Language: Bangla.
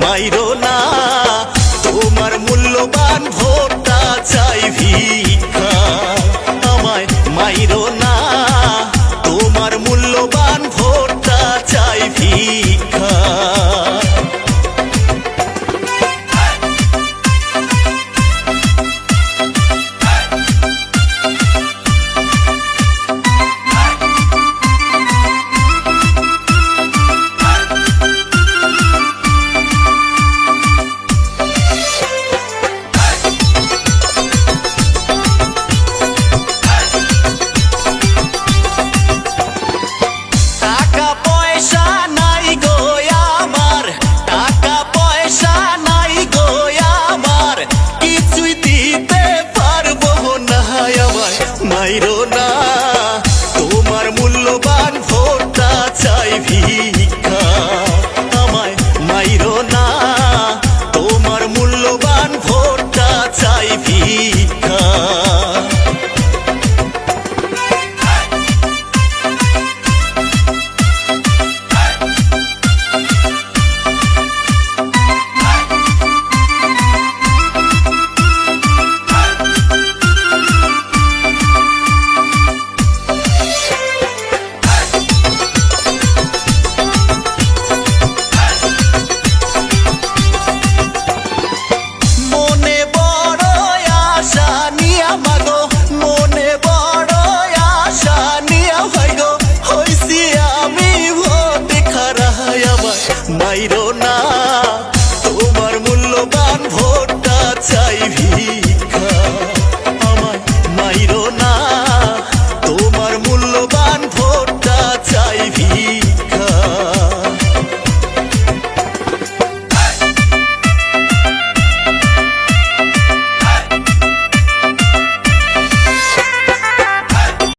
মাইরো না তোমার মূল্যবান ভোটটা চাই ভিক্ষা আমায় মাইরো না তোমার মূল্যবান ভোটটা চাই ভিক্ষা মাইরো না তোমার মূল্যবান ভোটটা চাই ভিক্ষা আমায় মাইরো না তোমার মূল্যবান ভোটটা চাই ভিক্ষা মাইরো না তোমার মূল্যবান ভোটটা চাই ভিক্ষা আমায় মাইরো না তোমার মূল্যবান ভোটটা চাই ভিক্ষা